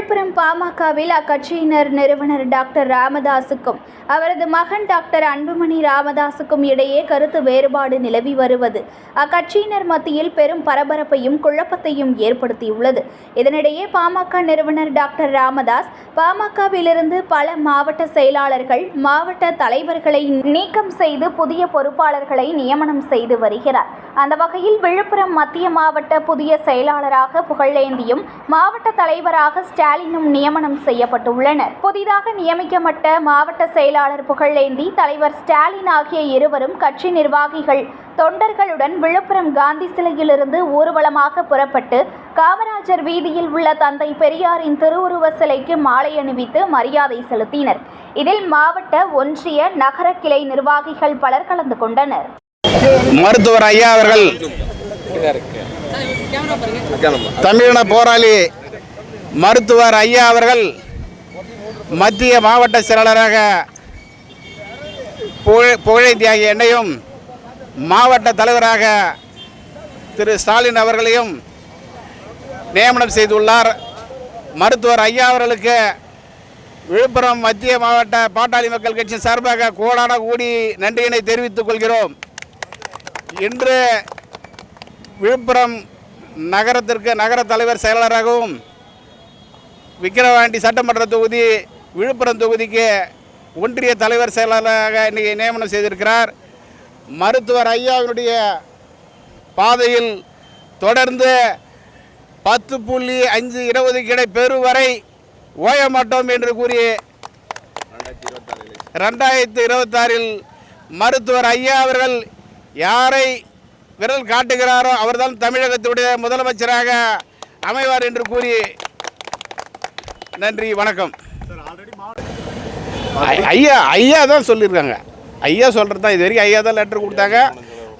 விழுப்புரம் பாமகவில் அக்கட்சியினர் நிறுவனர் டாக்டர் ராமதாசுக்கும் அவரது மகன் டாக்டர் அன்புமணி ராமதாசுக்கும் இடையே கருத்து வேறுபாடு நிலவி வருவது அக்கட்சியினர் மத்தியில் பெரும் பரபரப்பையும் குழப்பத்தையும் ஏற்படுத்தியுள்ளது. இதனிடையே பாமக நிறுவனர் டாக்டர் ராமதாஸ் பாமகவிலிருந்து பல மாவட்ட செயலாளர்கள், மாவட்ட தலைவர்களை நீக்கம் செய்து புதிய பொறுப்பாளர்களை நியமனம் செய்து வருகிறார். அந்த வகையில் விழுப்புரம் மத்திய மாவட்ட புதிய செயலாளராக புகழேந்தியும், மாவட்ட தலைவராக ஸ்டாலினும் நியமனம் செய்யப்பட்டுள்ளனர். புதிதாக நியமிக்கப்பட்ட மாவட்ட செயலாளர் புகழேந்தி, தலைவர் ஸ்டாலின் ஆகிய இருவரும் கட்சி நிர்வாகிகள், தொண்டர்களுடன் விழுப்புரம் காந்தி சிலையிலிருந்து ஊர்வலமாக புறப்பட்டு காமராஜர் வீதியில் உள்ள தந்தை பெரியாரின் திருவுருவ சிலைக்கு மாலை அணிவித்து மரியாதை செலுத்தினர். இதில் மாவட்ட, ஒன்றிய, நகர கிளை நிர்வாகிகள் பலர் கலந்து கொண்டனர். மருத்துவர் ஐயா அவர்கள் தமிழின போராளி மருத்துவர் ஐயா அவர்கள் மத்திய மாவட்ட செயலாளராக புகழேந்தி ஆகிய என்னையும், மாவட்ட தலைவராக திரு ஸ்டாலின் அவர்களையும் நியமனம் செய்துள்ளார். மருத்துவர் ஐயா அவர்களுக்கு விழுப்புரம் மத்திய மாவட்ட பாட்டாளி மக்கள் கட்சி சார்பாக கோடான கூடி நன்றியினை தெரிவித்துக் கொள்கிறோம். இன்று விழுப்புரம் நகரத்திற்கு நகர தலைவர் செயலாளராகவும், விக்கிரவாண்டி சட்டமன்ற தொகுதி விழுப்புரம் தொகுதிக்கு ஒன்றிய தலைவர் செயலாளராக இன்றைக்கி நியமனம் செய்திருக்கிறார். மருத்துவர் ஐயாவினுடைய பாதையில் தொடர்ந்து 10.5 கிடை பெறும் வரை ஓய மாட்டோம் என்று கூறி 2026 மருத்துவர் ஐயா அவர்கள் யாரை விரல் காட்டுகிறாரோ அவர்தான் தமிழகத்துடைய முதலமைச்சராக அமைவார் என்று கூறி நன்றி, வணக்கம். ஐயா தான் சொல்லியிருக்காங்க. ஐயா சொல்கிறது தான். இது வரைக்கும் ஐயா தான் லெட்டர் கொடுத்தாங்க.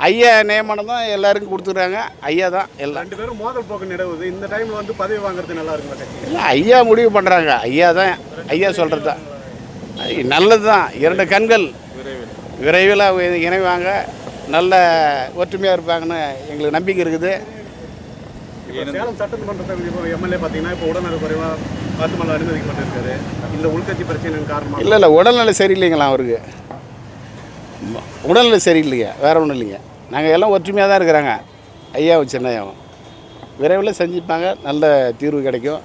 ஐயா நியமனம் தான் எல்லாருக்கும் கொடுத்துருக்காங்க. ஐயா தான் எல்லாம். 2 பேரும் மோதல் போக்கு நிலவுது. இந்த டைமில் வந்து பதவி வாங்குறது நல்லா இருக்கும். இல்லை, ஐயா முடிவு பண்ணுறாங்க. ஐயா தான். ஐயா சொல்கிறது தான் நல்லது தான். 2 கண்கள் விரைவில் இணைவாங்க, நல்ல ஒற்றுமையாக இருப்பாங்கன்னு எங்களுக்கு நம்பிக்கை இருக்குது. சேலம் சட்டமன்றத்தில் எம்எல்ஏ பார்த்தீங்கன்னா இப்போ உடல்நல குறைவாக வாக்குமூலம் அனுமதிக்கப்பட்டிருக்காரு. இந்த உள்கட்சி பிரச்சனை காரணமாக இல்லை உடல்நிலை சரியில்லைங்களா அவருக்கு? உடல்நிலை சரியில்லைங்க, வேறு ஒன்றும் இல்லைங்க. நாங்கள் எல்லாம் ஒற்றுமையாக தான் இருக்கிறாங்க. ஐயாவும் சின்னையாவும் விரைவில் செஞ்சுப்பாங்க, நல்ல தீர்வு கிடைக்கும்.